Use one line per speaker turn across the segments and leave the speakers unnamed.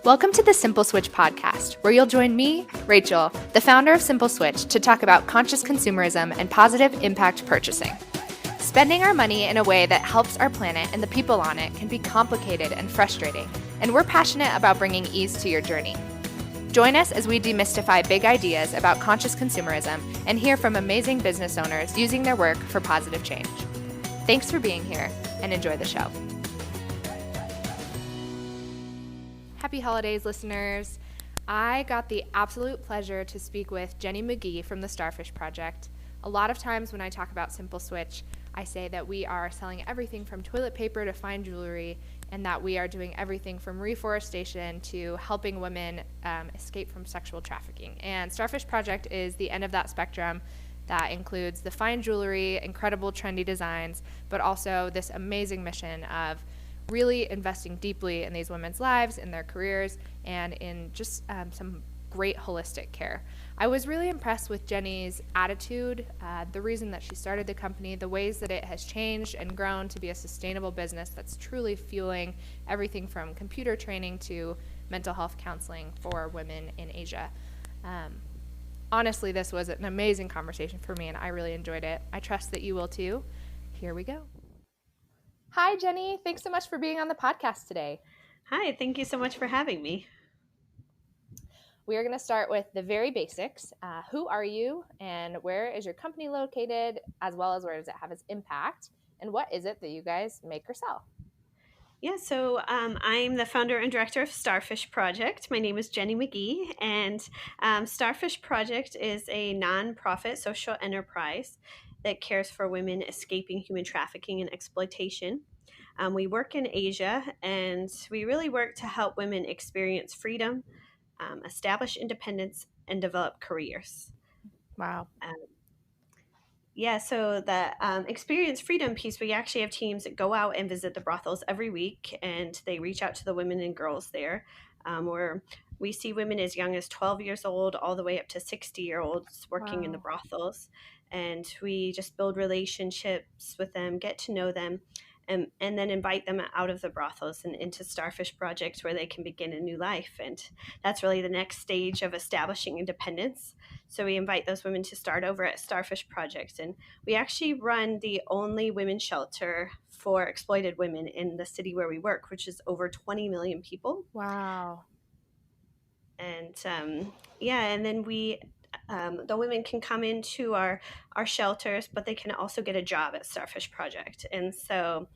Welcome to the Simple Switch podcast, where you'll join me, Rachel, the founder of Simple Switch, to talk about conscious consumerism and positive impact purchasing. Spending our money in a way that helps our planet and the people on it can be complicated and frustrating, and we're passionate about bringing ease to your journey. Join us as we demystify big ideas about conscious consumerism and hear from amazing business owners using their work for positive change. Thanks for being here, and enjoy the show. Happy holidays, listeners. I got the absolute pleasure to speak with Jenny McGee from the Starfish Project. A lot of times when I talk about Simple Switch, I say that we are selling everything from toilet paper to fine jewelry, and that we are doing everything from reforestation to helping women escape from sexual trafficking. And Starfish Project is the end of that spectrum. That includes the fine jewelry, incredible trendy designs, but also this amazing mission of really investing deeply in these women's lives, in their careers, and in just some great holistic care. I was really impressed with Jenny's attitude, the reason that she started the company, the ways that it has changed and grown to be a sustainable business that's truly fueling everything from computer training to mental health counseling for women in Asia. Honestly, this was an amazing conversation for me, and I really enjoyed it. I trust that you will too. Here we go. Hi, Jenny. Thanks so much for being on the podcast today.
Hi, thank you so much for having me.
We are going to start with the very basics. Who are you, and where is your company located, as well as where does it have its impact, and what is it that you guys make or sell?
Yeah, so I'm the founder and director of Starfish Project. My name is Jenny McGee, and Starfish Project is a nonprofit social enterprise that cares for women escaping human trafficking and exploitation. We work in Asia, and we really work to help women experience freedom, establish independence, and develop careers.
Wow.
Yeah, so the experience freedom piece, we actually have teams that go out and visit the brothels every week, and they reach out to the women and girls there, where we see women as young as 12 years old all the way up to 60-year-olds working in the
Wow.
brothels. And we just build relationships with them, get to know them, and then invite them out of the brothels and into Starfish Project where they can begin a new life. And that's really the next stage of establishing independence. So we invite those women to start over at Starfish Project. And we actually run the only women's shelter for exploited women in the city where we work, which is over 20 million people.
Wow.
And and then the women can come into our shelters, but they can also get a job at Starfish Project. And so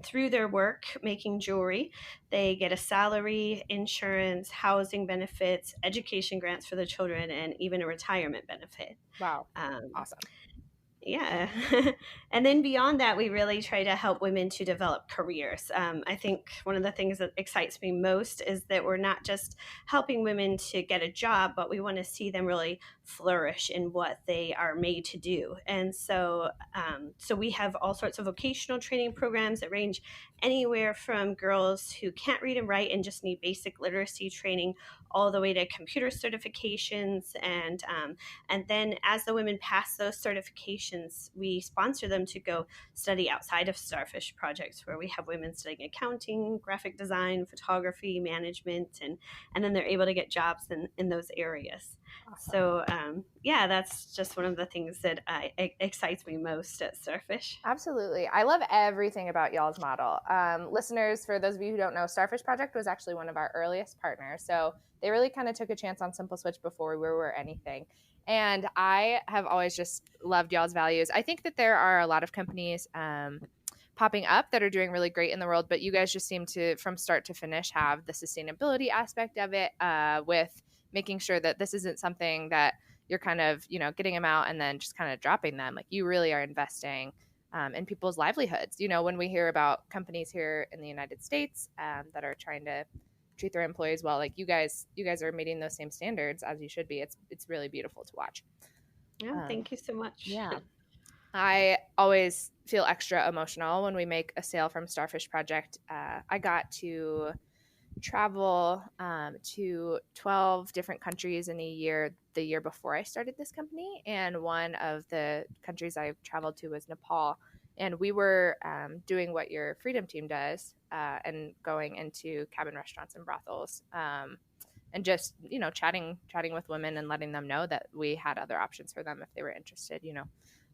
through their work making jewelry, they get a salary, insurance, housing benefits, education grants for the children, and even a retirement benefit.
Wow.
Um,
Awesome.
yeah. And then beyond that, we really try to help women to develop careers. I think one of the things that excites me most is that we're not just helping women to get a job, but we want to see them really flourish in what they are made to do. And so we have all sorts of vocational training programs that range anywhere from girls who can't read and write and just need basic literacy training all the way to computer certifications. And then as the women pass those certifications, we sponsor them to go study outside of Starfish Projects, where we have women studying accounting, graphic design, photography, management, and then they're able to get jobs in those areas.
Awesome.
So that's just one of the things that excites me most at Starfish.
Absolutely. I love everything about y'all's model. Listeners, for those of you who don't know, Starfish Project was actually one of our earliest partners. So they really kind of took a chance on Simple Switch before we were anything. And I have always just loved y'all's values. I think that there are a lot of companies popping up that are doing really great in the world, but you guys just seem to, from start to finish, have the sustainability aspect of it with making sure that this isn't something that you're kind of, getting them out and then just kind of dropping them. Like, you really are investing in people's livelihoods. When we hear about companies here in the United States that are trying to treat their employees well, like you guys are meeting those same standards, as you should be. It's really beautiful to watch.
Yeah, thank you so much.
Yeah. I always feel extra emotional when we make a sale from Starfish Project. I got to travel to 12 different countries in a year the year before I started this company, and one of the countries I traveled to was Nepal. And we were doing what your Freedom Team does, and going into cabin restaurants and brothels, and just chatting with women and letting them know that we had other options for them if they were interested.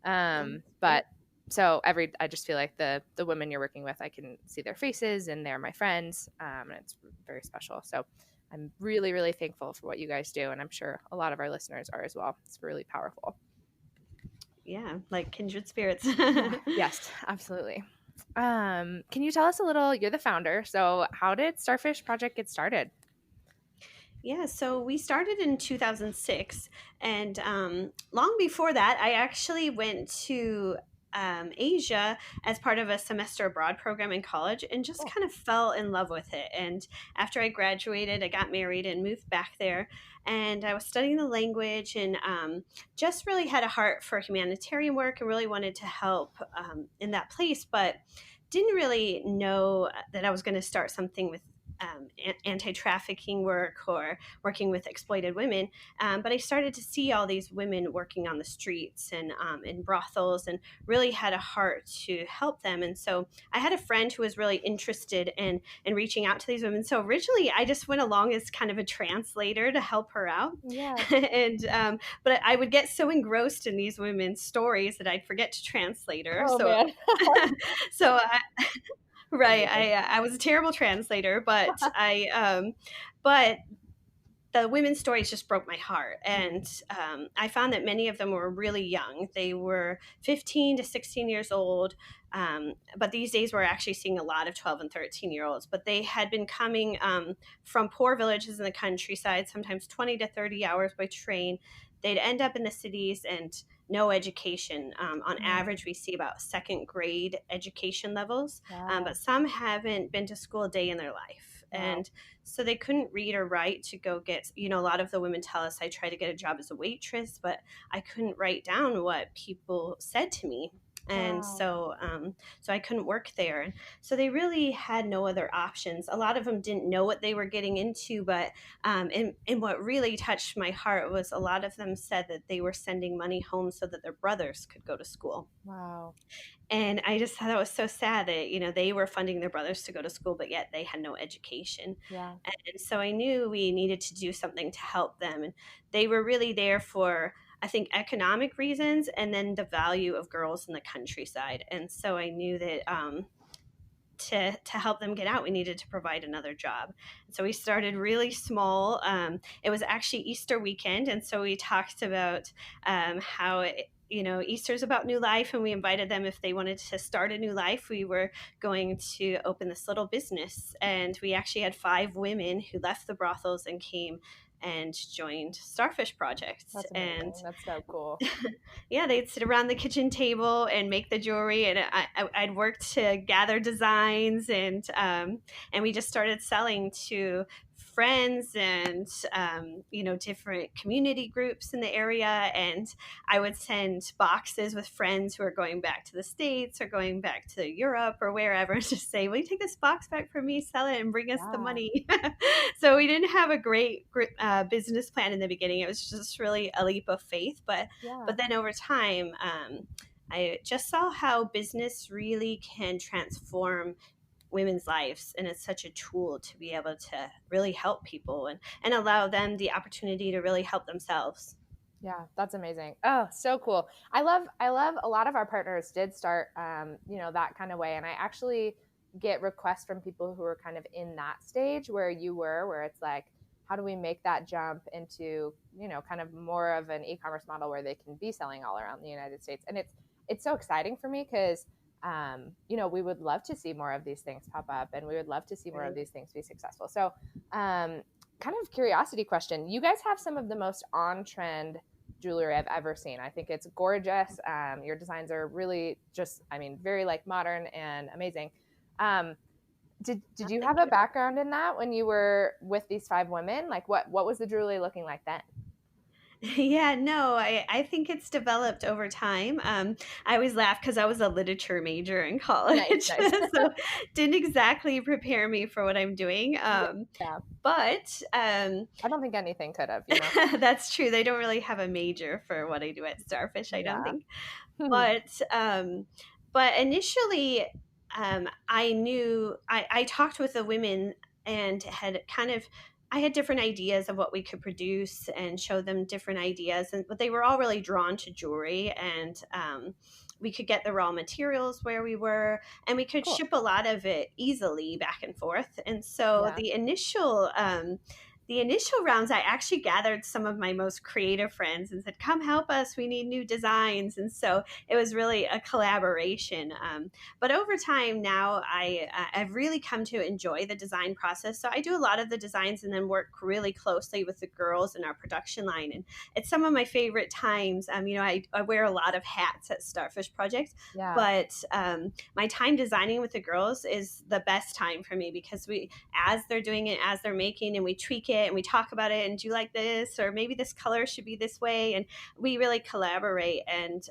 But so I just feel like the women you're working with, I can see their faces and they're my friends, and it's very special. So I'm really, really thankful for what you guys do, and I'm sure a lot of our listeners are as well. It's really powerful.
Yeah, like kindred spirits.
Yes, absolutely. Can you tell us a little? You're the founder, so how did Starfish Project get started?
Yeah, so we started in 2006. And long before that, I actually went to Asia as part of a semester abroad program in college and just
Cool.
kind of fell in love with it. And after I graduated, I got married and moved back there. And I was studying the language and just really had a heart for humanitarian work and really wanted to help in that place, but didn't really know that I was going to start something with anti-trafficking work or working with exploited women. But I started to see all these women working on the streets and in brothels, and really had a heart to help them. And so I had a friend who was really interested in reaching out to these women. So originally I just went along as kind of a translator to help her out.
Yeah.
And but I would get so engrossed in these women's stories that I'd forget to translate her.
Oh
So
man.
so right.
Amazing.
I was a terrible translator, but the women's stories just broke my heart. And I found that many of them were really young. They were 15 to 16 years old. But these days we're actually seeing a lot of 12 and 13-year-olds. But they had been coming from poor villages in the countryside, sometimes 20 to 30 hours by train. They'd end up in the cities and no education. On average, we see about second grade education levels,
Wow.
but some haven't been to school a day in their life.
Wow.
And so they couldn't read or write to go get, a lot of the women tell us, I tried to get a job as a waitress, but I couldn't write down what people said to me. And
Wow.
so I couldn't work there. And so they really had no other options. A lot of them didn't know what they were getting into, but and what really touched my heart was a lot of them said that they were sending money home so that their brothers could go to school.
Wow.
And I just thought that was so sad that, they were funding their brothers to go to school, but yet they had no education.
Yeah.
And so I knew we needed to do something to help them. And they were really there for, I think, economic reasons and then the value of girls in the countryside. And so I knew that to help them get out, we needed to provide another job. So we started really small. It was actually Easter weekend, and so we talked about how Easter's about new life, and we invited them if they wanted to start a new life. We were going to open this little business, and we actually had 5 women who left the brothels and came and joined Starfish Project.
That's
And
amazing. That's so cool.
yeah, they'd sit around the kitchen table and make the jewelry, and I'd work to gather designs, and we just started selling to friends and different community groups in the area. And I would send boxes with friends who are going back to the States or going back to Europe or wherever to say, will you take this box back from me, sell it, and bring us the
Yeah.
money? So we didn't have a great business plan in the beginning. It was just really a leap of faith, but
Yeah.
but then over time, I just saw how business really can transform women's lives. And it's such a tool to be able to really help people and allow them the opportunity to really help themselves.
Yeah, that's amazing. Oh, so cool. I love a lot of our partners did start that kind of way. And I actually get requests from people who are kind of in that stage where you were, where it's like, how do we make that jump into, kind of more of an e-commerce model where they can be selling all around the United States? And it's so exciting for me because we would love to see more of these things pop up, and we would love to see more of
Right.
these things be successful. So kind of curiosity question. You guys have some of the most on trend jewelry I've ever seen. I think it's gorgeous. Your designs are really just, very like modern and amazing. Um, did you have
Thank
a
you.
background in that when you were with these 5 women? Like what was the jewelry looking like then?
Yeah, no, I think it's developed over time. I always laugh because I was a literature major in
Nice,
college,
nice.
so didn't exactly prepare me for what I'm doing.
Yeah.
But
I don't think anything could have.
that's true. They don't really have a major for what I do at Starfish, I don't
Yeah.
think. But But initially, I talked with the women and had kind of I had different ideas of what we could produce and show them different ideas, but they were all really drawn to jewelry, and we could get the raw materials where we were, and we could
Cool.
ship a lot of it easily back and forth. And so
Yeah,
the initial rounds, I actually gathered some of my most creative friends and said, "Come help us. We need new designs." And so it was really a collaboration. But over time now, I've really come to enjoy the design process. So I do a lot of the designs and then work really closely with the girls in our production line. And it's some of my favorite times. I wear a lot of hats at Starfish Project,
yeah,
but my time designing with the girls is the best time for me because as they're doing it, as they're making, and we tweak it and we talk about it, and do you like this, or maybe this color should be this way, and we really collaborate. And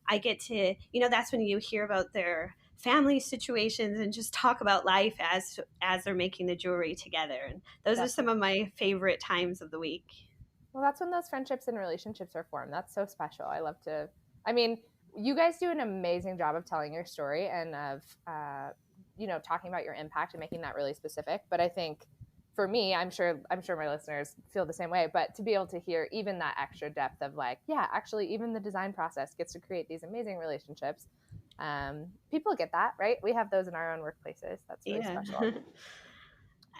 I get to, that's when you hear about their family situations and just talk about life as they're making the jewelry together. And those are some
definitely.
of my favorite times of the week.
Well, that's when those friendships and relationships are formed. That's so special. I love to. I mean, you guys do an amazing job of telling your story and of, talking about your impact and making that really specific. But I think for me, I'm sure my listeners feel the same way. But to be able to hear even that extra depth of like, yeah, actually, even the design process gets to create these amazing relationships. People get that, right? We have those in our own workplaces. That's really
Yeah.
special.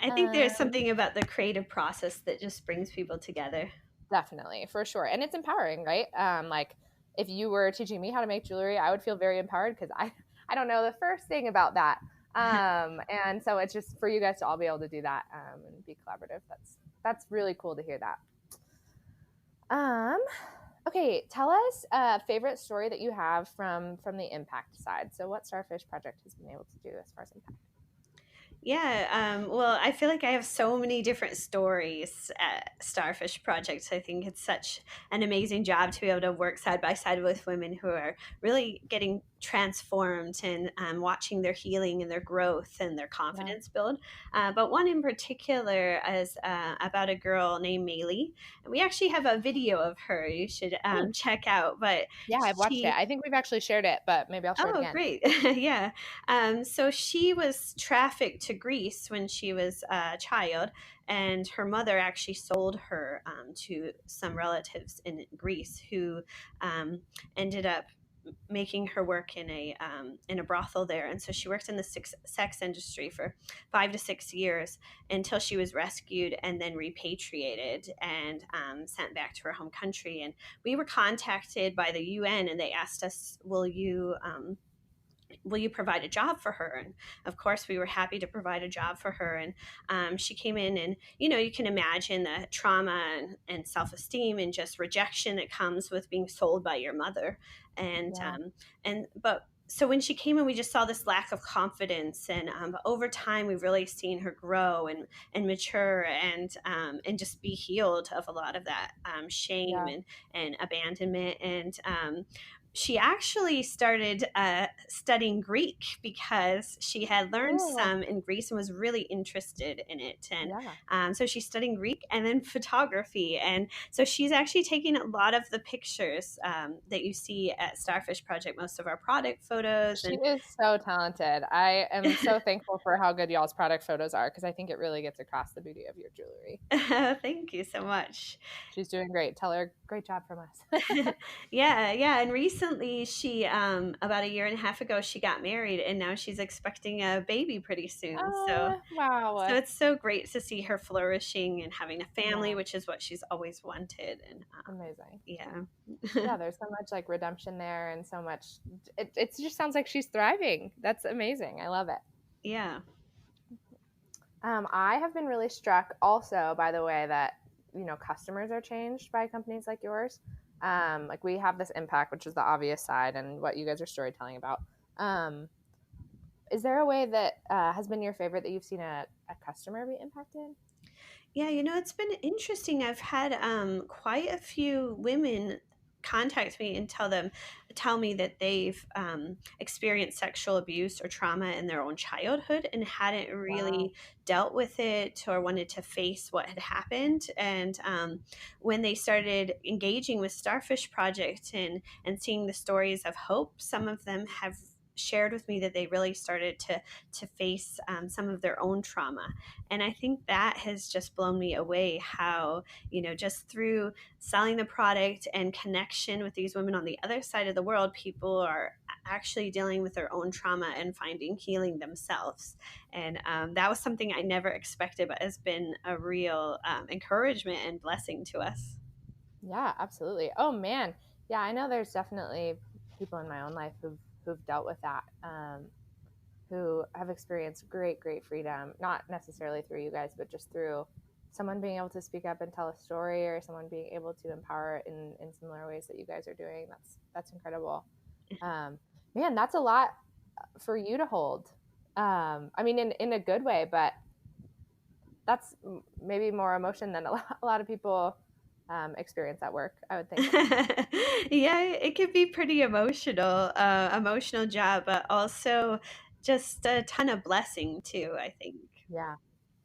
I think there's
Um,
something about the creative process that just brings people together.
Definitely, for sure. And it's empowering, right? Like if you were teaching me how to make jewelry, I would feel very empowered because I don't know the first thing about that. And so it's just for you guys to all be able to do that and be collaborative. That's really cool to hear that. Um, okay, tell us a favorite story that you have from the impact side. So what Starfish Project has been able to do as far as impact?
Yeah, well, I feel like I have so many different stories at Starfish Project. I think it's such an amazing job to be able to work side by side with women who are really getting transformed and watching their healing and their growth and their
Yeah.
confidence build. But one in particular is about a girl named Maylee. And we actually have a video of her you should
Hmm.
check out. But
Yeah, I've watched it.
she
I think we've actually shared it, but maybe I'll share it
Oh,
again.
great. Yeah. So she was trafficked to Greece when she was a child, and her mother actually sold her to some relatives in Greece who um, ended up making her work in a brothel there. And so she worked in the sex industry for 5 to 6 years until she was rescued and then repatriated and sent back to her home country. And we were contacted by the UN, and they asked us, will you provide a job for her? And of course, we were happy to provide a job for her. And she came in, and you can imagine the trauma and self-esteem and just rejection that comes with being sold by your mother. And
Yeah.
but so when she came in, we just saw this lack of confidence, and but over time, we've really seen her grow and mature and just be healed of a lot of that shame
Yeah.
and abandonment. And she actually started studying Greek because she had learned
Cool.
some in Greece and was really interested in it. And
Yeah.
so she's studying Greek and then photography. And so she's actually taking a lot of the pictures that you see at Starfish Project, most of our product photos.
She
And
is so talented. I am so thankful for how good y'all's product photos are because I think it really gets across the beauty of your jewelry.
thank you so much.
She's doing great. Tell her great job from us.
Yeah, yeah. And recently, she about a year and a half ago, she got married, and now she's expecting a baby pretty soon. So
Wow.
it's so great to see her flourishing and having a family,
Yeah,
which is what she's always wanted. And
amazing.
yeah,
Yeah, there's so much like redemption there and so much. It just sounds like she's thriving. That's amazing. I love it.
yeah,
I have been really struck also by the way that customers are changed by companies like yours. Like we have this impact, which is the obvious side, and what you guys are storytelling about. Um, is there a way that has been your favorite that you've seen a customer be impacted?
yeah. It's been interesting. I've had quite a few women contact me and tell me that they've experienced sexual abuse or trauma in their own childhood and hadn't
Wow.
really dealt with it or wanted to face what had happened. And when they started engaging with Starfish Project and seeing the stories of hope, some of them have shared with me that they really started to face some of their own trauma. And I think that has just blown me away how, just through selling the product and connection with these women on the other side of the world, people are actually dealing with their own trauma and finding healing themselves. And that was something I never expected, but has been a real encouragement and blessing to us.
Yeah, absolutely. Oh man. Yeah, I know there's definitely people in my own life who've dealt with that, who have experienced great, great freedom, not necessarily through you guys, but just through someone being able to speak up and tell a story, or someone being able to empower in similar ways that you guys are doing. That's incredible. Um, Man, that's a lot for you to hold. I mean, in a good way, but that's maybe more emotion than a lot of people experience at work, I would think.
Yeah, it can be pretty emotional job, but also just a ton of blessing too, I think.
Yeah,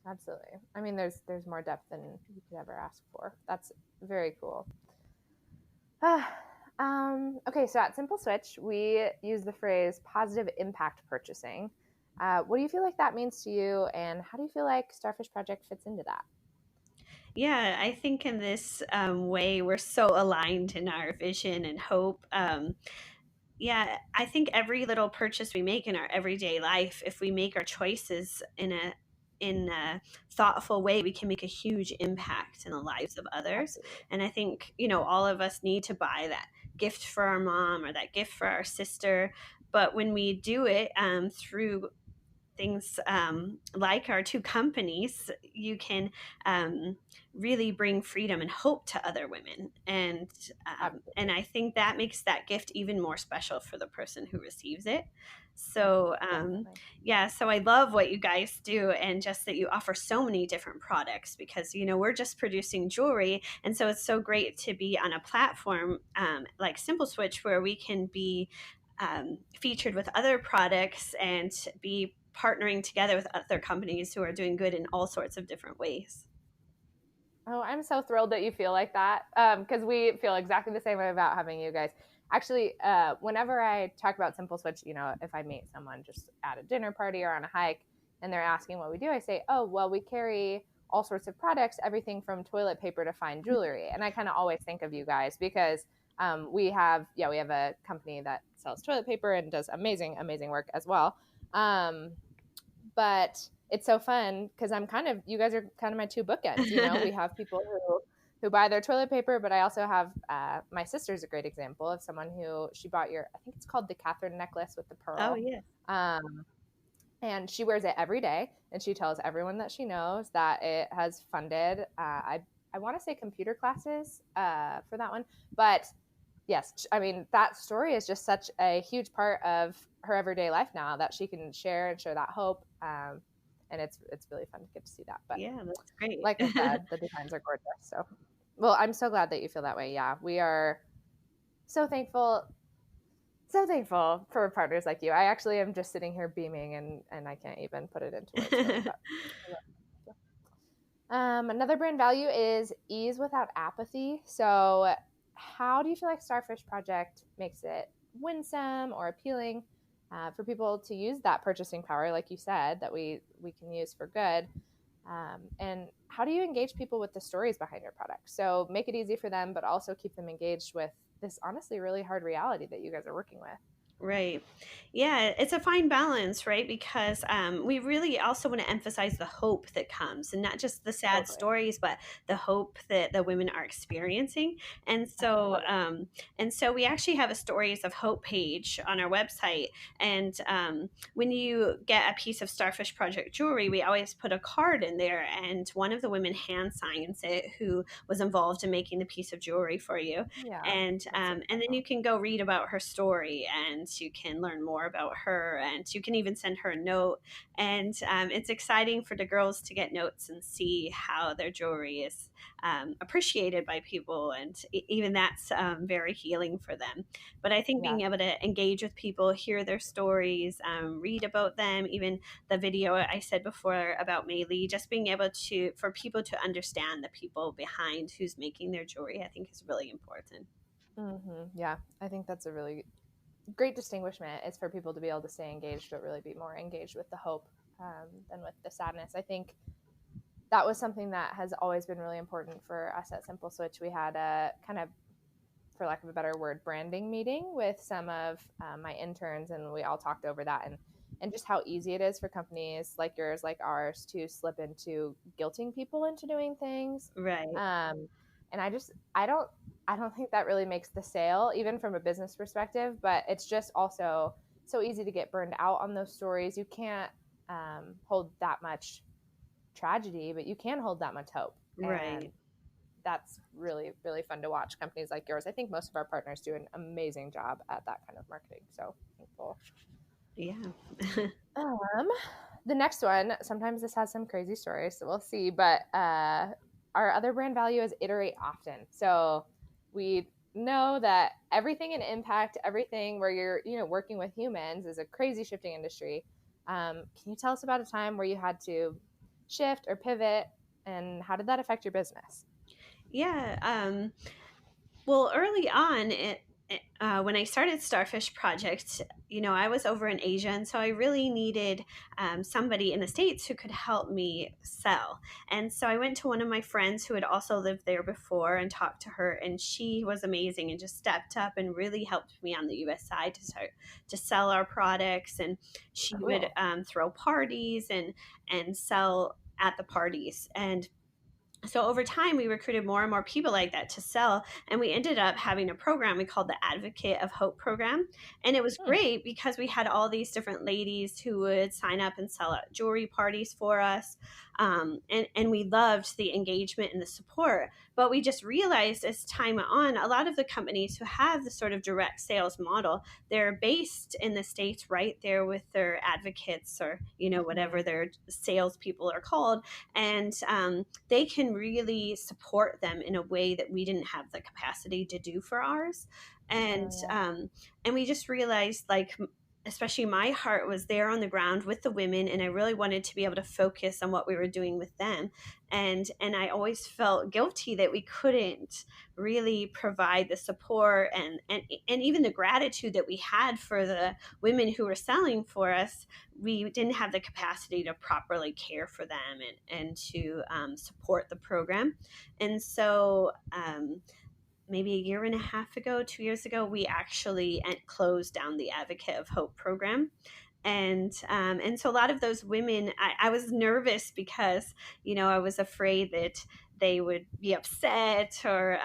absolutely. I mean, there's more depth than you could ever ask for. That's very cool. Okay, so at Simple Switch, we use the phrase positive impact purchasing. What do you feel like that means to you, and how do you feel like Starfish Project fits into that?
Yeah, I think in this way we're so aligned in our vision and hope. Yeah, I think every little purchase we make in our everyday life, if we make our choices in a thoughtful way, we can make a huge impact in the lives of others.
Absolutely.
And I think, all of us need to buy that gift for our mom or that gift for our sister. But when we do it through things like our two companies, you can um, really bring freedom and hope to other women, and
Absolutely.
I think that makes that gift even more special for the person who receives it. So
Definitely.
yeah, so I love what you guys do, and just that you offer so many different products, because we're just producing jewelry, and so it's so great to be on a platform like Simple Switch, where we can be featured with other products and be partnering together with other companies who are doing good in all sorts of different ways.
Oh, I'm so thrilled that you feel like that, because we feel exactly the same way about having you guys. Actually, whenever I talk about Simple Switch, if I meet someone just at a dinner party or on a hike and they're asking what we do, I say, oh, well, we carry all sorts of products, everything from toilet paper to fine jewelry. And I kind of always think of you guys because we have a company that sells toilet paper and does amazing, amazing work as well. Um, but it's so fun because you guys are kind of my two bookends. We have people who buy their toilet paper, but I also have my sister's a great example of someone who she bought I think it's called the Catherine necklace with the
Oh,
pearl.
yeah.
Um, and she wears it every day, and she tells everyone that she knows that it has funded, I want to say computer classes for that one, but yes, I mean that story is just such a huge part of her everyday life now that she can share and share that hope, and it's really fun to get to see that. But
Yeah, that's great.
like I said, the designs are gorgeous. So, well, I'm so glad that you feel that way. Yeah, we are so thankful, so thankful for partners like you. I actually am just sitting here beaming, and I can't even put it into words really. But another brand value is ease without apathy. So, how do you feel like Starfish Project makes it winsome or appealing for people to use that purchasing power, like you said, that we can use for good? And how do you engage people with the stories behind your product? So make it easy for them, but also keep them engaged with this honestly really hard reality that you guys are working with.
Right. Yeah, it's a fine balance, right? Because we really also want to emphasize the hope that comes, and not just the sad
Totally.
stories, but the hope that the women are experiencing. And
Oh, I
so,
love it.
we actually have a Stories of Hope page on our website. And when you get a piece of Starfish Project jewelry, we always put a card in there, and one of the women hand signs it, who was involved in making the piece of jewelry for you.
Yeah, that's
And then
incredible.
you can go read about her story, and you can learn more about her, and you can even send her a note. And it's exciting for the girls to get notes and see how their jewelry is appreciated by people, and even that's very healing for them. But I think
Yeah.
being able to engage with people, hear their stories, read about them, even the video I said before about Mei Lee, just being able to for people to understand the people behind who's making their jewelry, I think is really important.
Yeah, I think that's a really great distinguishment is for people to be able to stay engaged, but really be more engaged with the hope than with the sadness. I think that was something that has always been really important for us at Simple Switch. We had a kind of, for lack of a better word, branding meeting with some of my interns, and we all talked over that and just how easy it is for companies like yours, like ours, to slip into guilting people into doing things.
Right.
And I don't think that really makes the sale, even from a business perspective. But it's just also so easy to get burned out on those stories. You can't hold that much tragedy, but you can hold that much hope. And
Right.
that's really, really fun to watch companies like yours. I think most of our partners do an amazing job at that kind of marketing. So thankful.
Yeah.
Um, the next one, sometimes this has some crazy stories, so we'll see. But our other brand value is iterate often. So we know that everything in impact, everything where you're working with humans, is a crazy shifting industry. Can you tell us about a time where you had to shift or pivot, and how did that affect your business?
Yeah. Well, early on, when I started Starfish Project, I was over in Asia, and so I really needed somebody in the States who could help me sell. And so I went to one of my friends who had also lived there before and talked to her, and she was amazing and just stepped up and really helped me on the U.S. side to sell our products. And she would
Cool.
throw parties and sell at the parties. And so over time we recruited more and more people like that to sell, and we ended up having a program we called the Advocate of Hope program. And it was
Hmm.
great because we had all these different ladies who would sign up and sell at jewelry parties for us. And we loved the engagement and the support, but we just realized as time went on, a lot of the companies who have the sort of direct sales model, they're based in the States right there with their advocates, or
Hmm.
whatever their salespeople are called. And they can really support them in a way that we didn't have the capacity to do for ours. And
Oh yeah.
and we just realized, like, especially my heart was there on the ground with the women, and I really wanted to be able to focus on what we were doing with them. And I always felt guilty that we couldn't really provide the support and even the gratitude that we had for the women who were selling for us. We didn't have the capacity to properly care for them and to support the program. And so maybe a year and a half ago, 2 years ago, we actually closed down the Advocate of Hope program. And so a lot of those women, I was nervous because I was afraid that they would be upset, or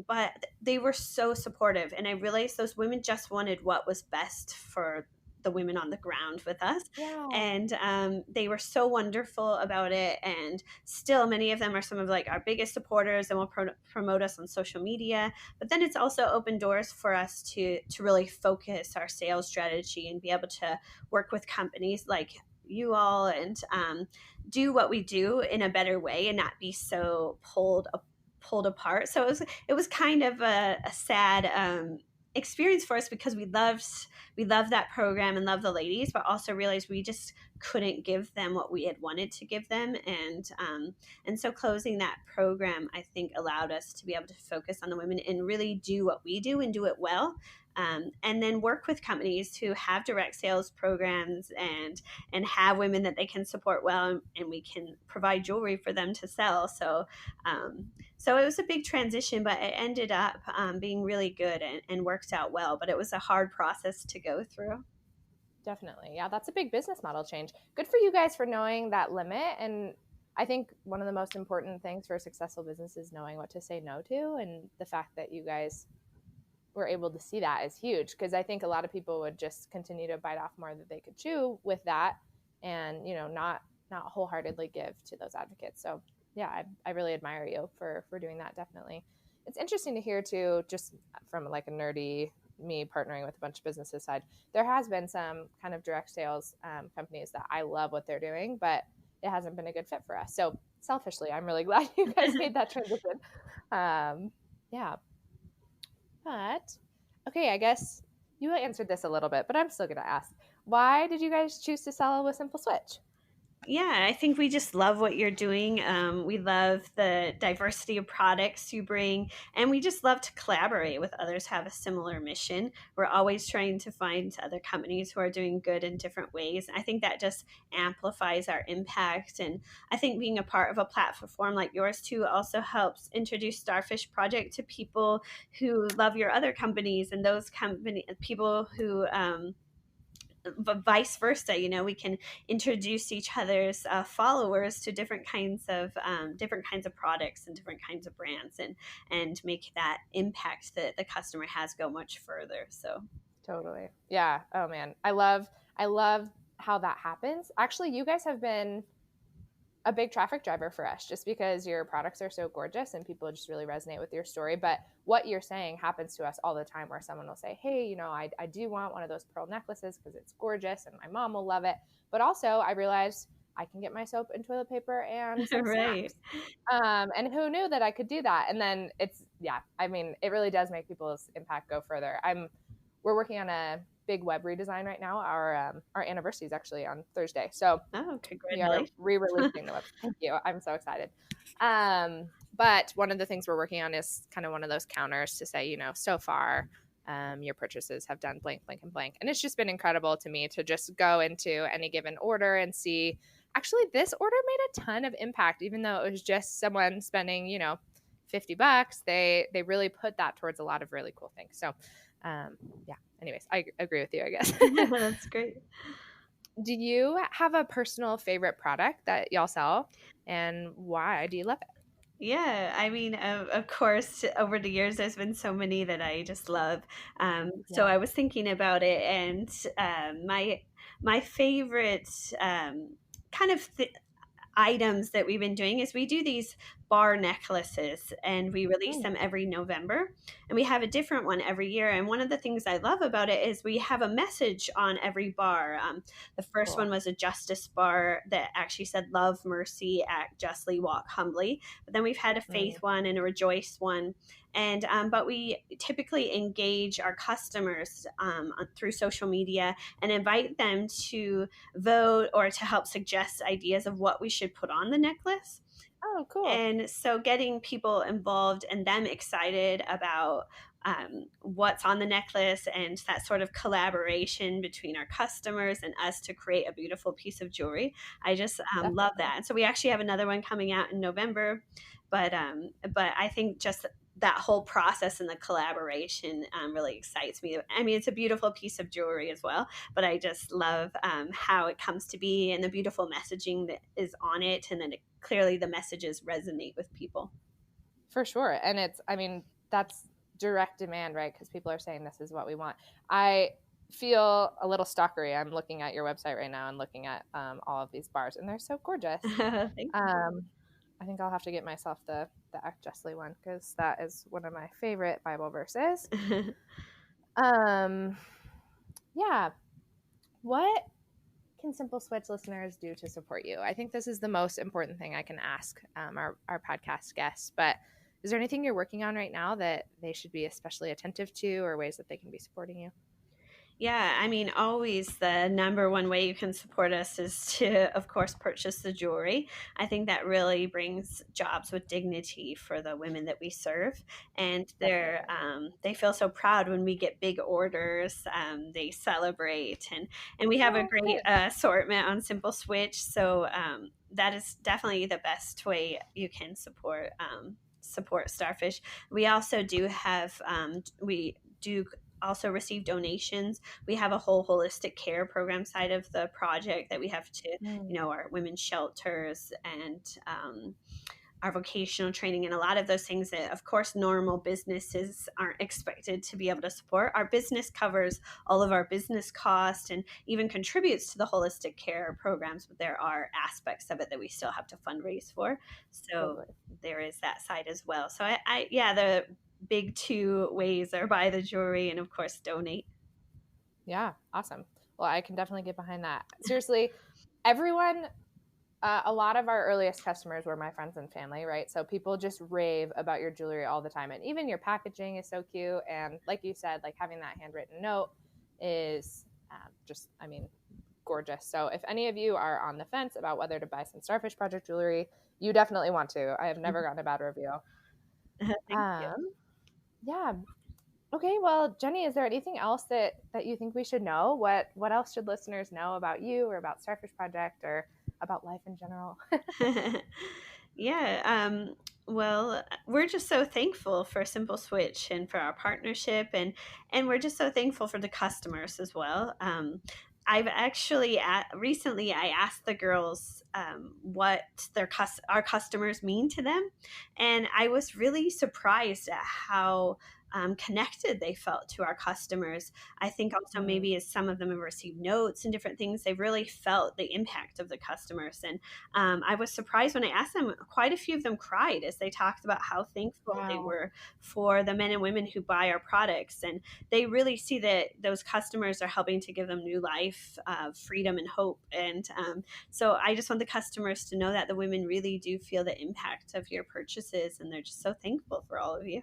but they were so supportive, and I realized those women just wanted what was best for the women on the ground with us.
Yeah.
And they were so wonderful about it, and still many of them are some of like our biggest supporters and will promote us on social media. But then it's also opened doors for us to really focus our sales strategy and be able to work with companies like you all, and do what we do in a better way and not be so pulled apart. So it was kind of a sad experience for us, because we loved that program and loved the ladies, but also realized we just couldn't give them what we had wanted to give them. And so closing that program, I think, allowed us to be able to focus on the women and really do what we do and do it well. And then work with companies who have direct sales programs and have women that they can support well, and we can provide jewelry for them to sell. So it was a big transition, but it ended up being really good and worked out well. But it was a hard process to go through.
Definitely. Yeah, that's a big business model change. Good for you guys for knowing that limit. And I think one of the most important things for a successful business is knowing what to say no to. And the fact that you guys were able to see that is huge, because I think a lot of people would just continue to bite off more than they could chew with that, and not wholeheartedly give to those advocates. So yeah, I really admire you for doing that. Definitely. It's interesting to hear too, just from like a nerdy me partnering with a bunch of businesses side. There has been some kind of direct sales companies that I love what they're doing, but it hasn't been a good fit for us. So selfishly, I'm really glad you guys made that transition. Yeah, but okay, I guess you answered this a little bit, but I'm still gonna ask. Why did you guys choose to sell with Simple Switch?
Yeah, I think we just love what you're doing. We love the diversity of products you bring, and we just love to collaborate with others who have a similar mission. We're always trying to find other companies who are doing good in different ways. I think that just amplifies our impact. And I think being a part of a platform like yours too also helps introduce Starfish Project to people who love your other companies and those company people who but vice versa, we can introduce each other's followers to different kinds of products and different kinds of brands, and make that impact that the customer has go much further. So
Totally. Yeah. Oh man. I love how that happens. Actually, you guys have been a big traffic driver for us just because your products are so gorgeous and people just really resonate with your story. But what you're saying happens to us all the time where someone will say, hey, I do want one of those pearl necklaces because it's gorgeous and my mom will love it. But also, I realized I can get my soap and toilet paper and some
right.
snacks. And who knew that I could do that? And then yeah, I mean, it really does make people's impact go further. We're working on a big web redesign right now. Our anniversary is actually on Thursday. So
Oh,
we are
congratulations.
re-releasing the website. Thank you. I'm so excited. But one of the things we're working on is kind of one of those counters to say, so far, your purchases have done blank, blank, and blank. And it's just been incredible to me to just go into any given order and see, actually, this order made a ton of impact, even though it was just someone spending, $50. They really put that towards a lot of really cool things. So, yeah. Anyways, I agree with you, I guess.
That's great.
Do you have a personal favorite product that y'all sell, and why do you love it?
Yeah, I mean, of course, over the years, there's been so many that I just love. So
Yeah.
I was thinking about it, and my favorite kind of items that we've been doing is we do these bar necklaces, and we release
Mm,
them every November, and we have a different one every year. And one of the things I love about it is we have a message on every bar. The first one
cool.
was a justice bar that actually said love, mercy, act justly, walk humbly. But then we've had a faith
Mm.
one and a rejoice one. And but we typically engage our customers through social media and invite them to vote or to help suggest ideas of what we should put on the necklace.
Oh, cool.
And so getting people involved and them excited about what's on the necklace, and that sort of collaboration between our customers and us to create a beautiful piece of jewelry. I just love
Definitely.
that. And so we actually have another one coming out in November, but I think just that whole process and the collaboration really excites me. I mean, it's a beautiful piece of jewelry as well, but I just love how it comes to be and the beautiful messaging that is on it, and then clearly the messages resonate with people.
For sure. And I mean, that's direct demand, right? Because people are saying this is what we want. I feel a little stalkery. I'm looking at your website right now and looking at all of these bars, and they're so gorgeous.
Thank
Um, I think I'll have to get myself the Act Justly one because that is one of my favorite Bible verses.
you.
Um, yeah. What can Simple Switch listeners do to support you? I think this is the most important thing I can ask our podcast guests. But is there anything you're working on right now that they should be especially attentive to, or ways that they can be supporting you?
Yeah, I mean, always the number one way you can support us is to, of course, purchase the jewelry. I think that really brings jobs with dignity for the women that we serve, and
Definitely.
they feel so proud when we get big orders. They celebrate, and we have a
Oh,
great
good.
assortment on Simple Switch. So that is definitely the best way you can support Starfish. We also do have we do also receive donations. We have a whole holistic care program side of the project that we have to,
Mm,
our women's shelters and our vocational training, and a lot of those things that, of course, normal businesses aren't expected to be able to support. Our business covers all of our business costs and even contributes to the holistic care programs, but there are aspects of it that we still have to fundraise for. So
totally.
there is that side as well. So yeah, the big two ways are buy the jewelry and, of course, donate.
Yeah, awesome. Well, I can definitely get behind that. Seriously, everyone, a lot of our earliest customers were my friends and family, right? So people just rave about your jewelry all the time. And even your packaging is so cute. And like you said, like having that handwritten note is just, I mean, gorgeous. So if any of you are on the fence about whether to buy some Starfish Project jewelry, you definitely want to. I have never gotten a bad review.
Thank you.
Yeah. Okay, well, Jenny, is there anything else that you think we should know? What else should listeners know about you or about Starfish Project or about life in general?
Yeah. Well, we're just so thankful for Simple Switch and for our partnership, and we're just so thankful for the customers as well. I've actually recently I asked the girls what our customers mean to them, and I was really surprised at how connected they felt to our customers. I think also
Mm.
maybe as some of them have received notes and different things, they really felt the impact of the customers. And I was surprised when I asked them, quite a few of them cried as they talked about how thankful they
Wow.
were for the men and women who buy our products. And they really see that those customers are helping to give them new life, freedom, and hope. And so I just want the customers to know that the women really do feel the impact of your purchases, and they're just so thankful for all of you.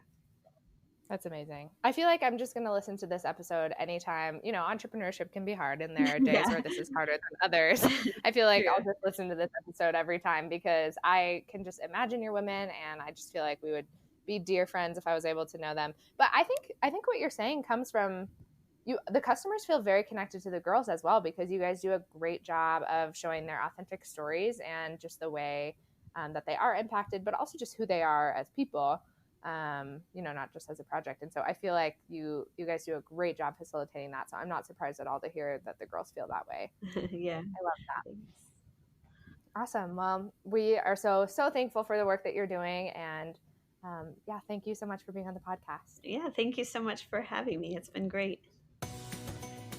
That's amazing. I feel like I'm just going to listen to this episode anytime. Entrepreneurship can be hard, and there are days
Yeah.
where this is harder than others. I feel like I'll
True.
just listen to this episode every time because I can just imagine your women, and I just feel like we would be dear friends if I was able to know them. But I think what you're saying comes from you. The customers feel very connected to the girls as well because you guys do a great job of showing their authentic stories and just the way that they are impacted, but also just who they are as people. Not just as a project. And so I feel like you guys do a great job facilitating that. So I'm not surprised at all to hear that the girls feel that way.
Yeah.
I love that.
Thanks.
Awesome. Well, we are so thankful for the work that you're doing. And yeah, thank you so much for being on the podcast.
Yeah. Thank you so much for having me. It's been great.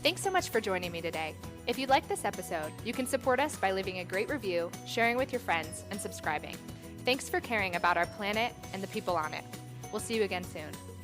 Thanks so much for joining me today. If you like this episode, you can support us by leaving a great review, sharing with your friends, and subscribing. Thanks for caring about our planet and the people on it. We'll see you again soon.